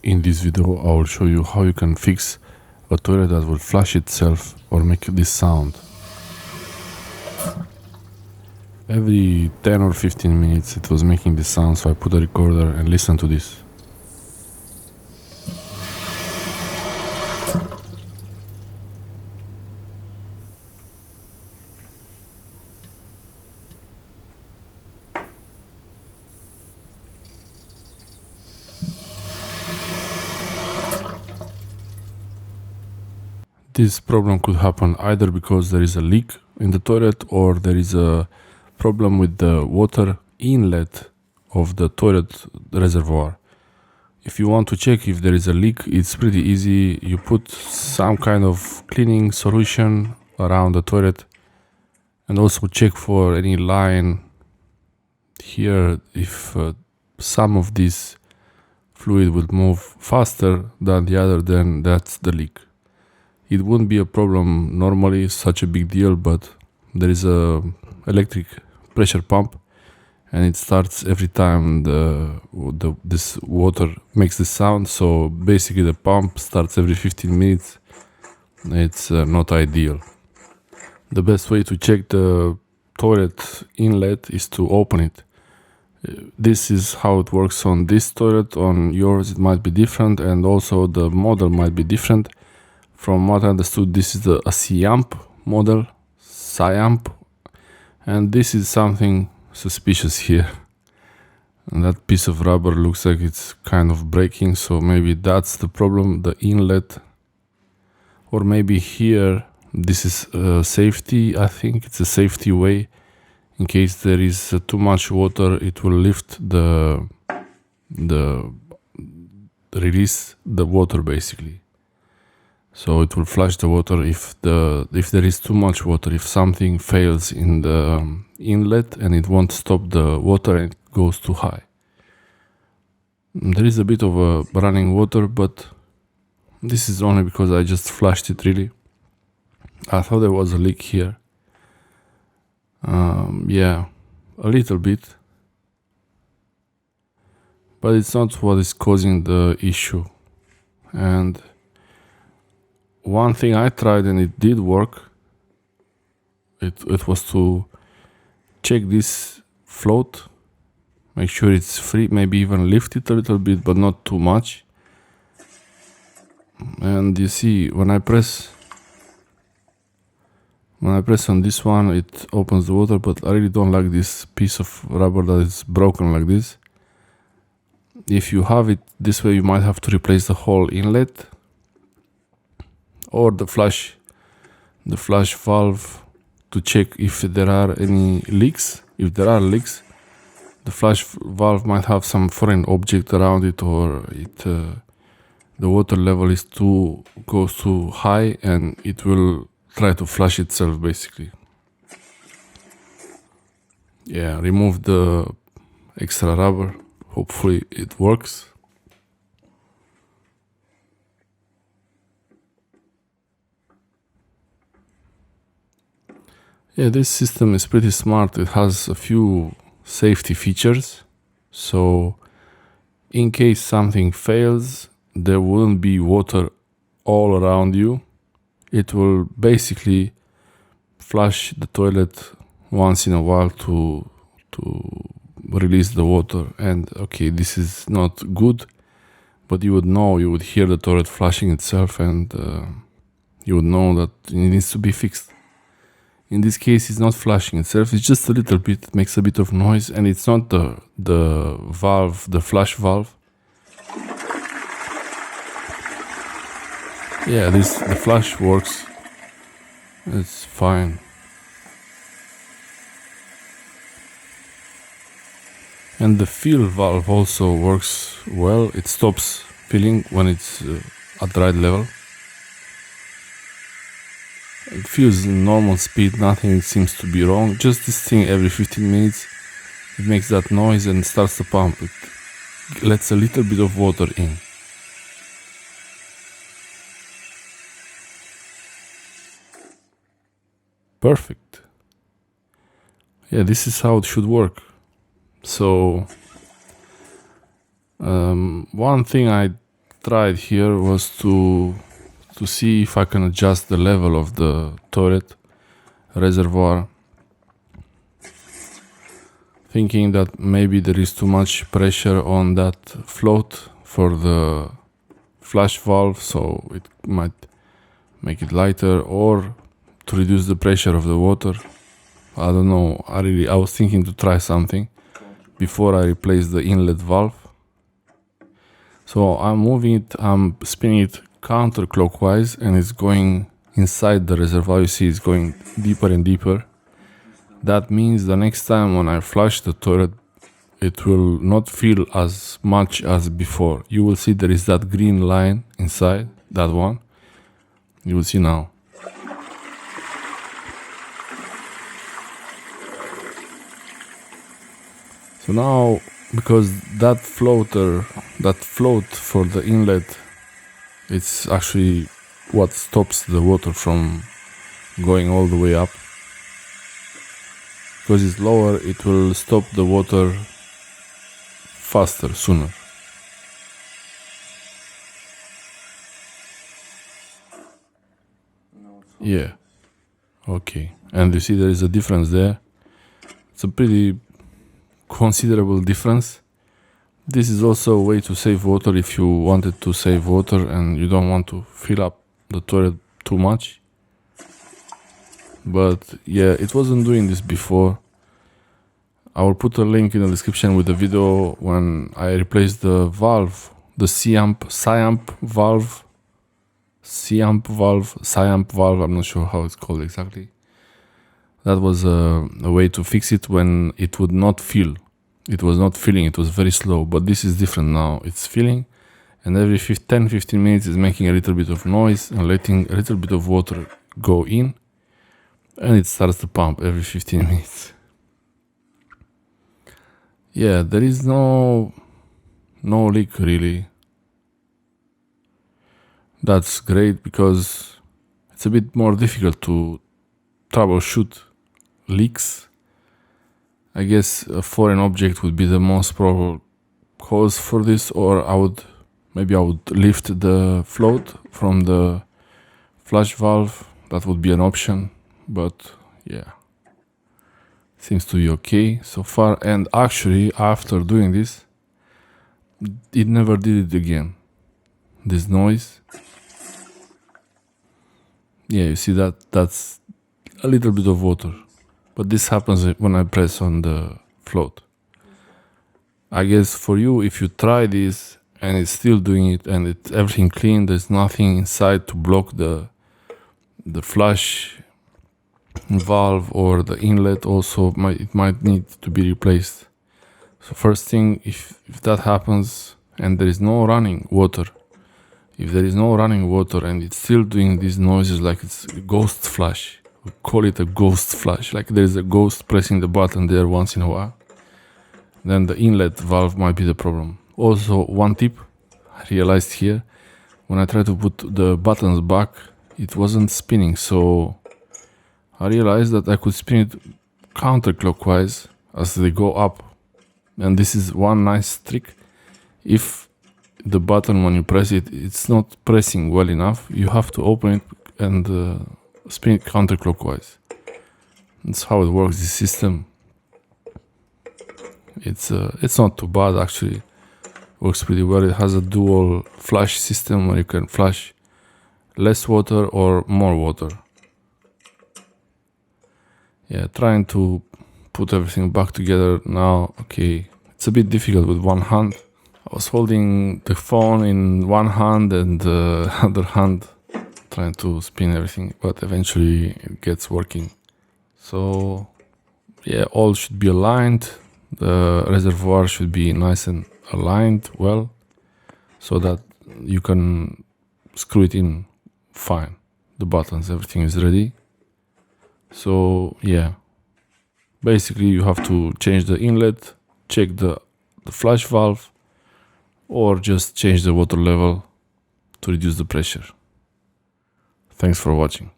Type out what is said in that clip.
In this video I will show you how you can fix a toilet that will flush itself or make this sound. Every 10 or 15 minutes it was making this sound, so I put a recorder and listen to this. This problem could happen either because there is a leak in the toilet or there is a problem with the water inlet of the toilet reservoir. If you want to check if there is a leak, it's pretty easy. You put some kind of cleaning solution around the toilet and also check for any line here. If some of this fluid will move faster than the other, then that's the leak. It wouldn't be a problem normally, such a big deal, but there is a electric pressure pump and it starts every time this water makes the sound. So basically the pump starts every 15 minutes. It's not ideal. The best way to check the toilet inlet is to open it. This is how it works on this toilet. On yours it might be different, and also the model might be different. From what I understood, this is a Siamp model, Siamp, and this is something suspicious here. And that piece of rubber looks like it's kind of breaking, so maybe that's the problem, the inlet. Or maybe here, this is safety. I think it's a safety way. In case there is too much water, it will lift release the water basically. So it will flush the water if there is too much water. If something fails in the inlet and it won't stop the water and it goes too high. There is a bit of a running water, but this is only because I just flushed it really. I thought there was a leak here. Yeah, a little bit. But it's not what is causing the issue. And one thing I tried and it did work, it was to check this float, make sure it's free, maybe even lift it a little bit, but not too much. And you see, when I press on this one, it opens the water, but I really don't like this piece of rubber that is broken like this. If you have it this way, you might have to replace the whole inlet or the flush valve to check if there are any leaks. If there are leaks, the flush valve might have some foreign object around it, or the water level goes too high and it will try to flush itself basically. Yeah, remove the extra rubber. Hopefully it works. Yeah, this system is pretty smart. It has a few safety features. So in case something fails, there wouldn't be water all around you. It will basically flush the toilet once in a while to release the water. And okay, this is not good, but you would hear the toilet flushing itself, and you would know that it needs to be fixed. In this case, it's not flushing itself, it's just a little bit, it makes a bit of noise, and it's not the valve, the flush valve. Yeah, the flush works. It's fine. And the fill valve also works well. It stops filling when it's at the right level. It feels normal speed, nothing seems to be wrong. Just this thing every 15 minutes, it makes that noise and starts to pump. It lets a little bit of water in. Perfect. Yeah, this is how it should work. So one thing I tried here was to see if I can adjust the level of the toilet reservoir, thinking that maybe there is too much pressure on that float for the flush valve, so it might make it lighter, or to reduce the pressure of the water. I don't know. I was thinking to try something before I replace the inlet valve. So I'm moving it, I'm spinning it counterclockwise, and it's going inside the reservoir. You see it's going deeper and deeper. That means the next time when I flush the toilet, it will not feel as much as before. You will see there is that green line inside, that one. You will see now. So now, because that float for the inlet, it's actually what stops the water from going all the way up. Because it's lower, it will stop the water faster, sooner. Yeah. Okay. And you see there is a difference there. It's a pretty considerable difference. This is also a way to save water if you wanted to save water and you don't want to fill up the toilet too much. But yeah, it wasn't doing this before. I will put a link in the description with the video when I replaced the valve, the Siamp valve, I'm not sure how it's called exactly. That was a way to fix it when it would not fill. It was not filling, it was very slow, but this is different now. It's filling, and every 10-15 minutes is making a little bit of noise and letting a little bit of water go in, and it starts to pump every 15 minutes. Yeah, there is no leak really. That's great because it's a bit more difficult to troubleshoot leaks. I guess a foreign object would be the most probable cause for this, or I would lift the float from the flush valve. That would be an option, but yeah, seems to be okay so far. And actually, after doing this, it never did it again. This noise. Yeah, you see that's a little bit of water, but this happens when I press on the float. I guess for you, if you try this and it's still doing it and it's everything clean, there's nothing inside to block the flush valve or the inlet, also it might need to be replaced. So first thing, if that happens and there is no running water, and it's still doing these noises like it's a ghost flush, we call it a ghost flush, like there's a ghost pressing the button there once in a while, then the inlet valve might be the problem. Also, one tip I realized here, when I tried to put the buttons back, it wasn't spinning, so I realized that I could spin it counterclockwise as they go up. And this is one nice trick. If the button, when you press it, it's not pressing well enough, you have to open it and spin it counterclockwise. That's how it works, this system. It's not too bad actually. Works pretty well. It has a dual flush system where you can flush less water or more water. Yeah, trying to put everything back together now. Okay, it's a bit difficult with one hand. I was holding the phone in one hand and the other hand trying to spin everything, but eventually it gets working. So yeah, all should be aligned. The reservoir should be nice and aligned well, so that you can screw it in fine. The buttons, everything is ready. So yeah, basically you have to change the inlet, check the flush valve, or just change the water level to reduce the pressure. Thanks for watching.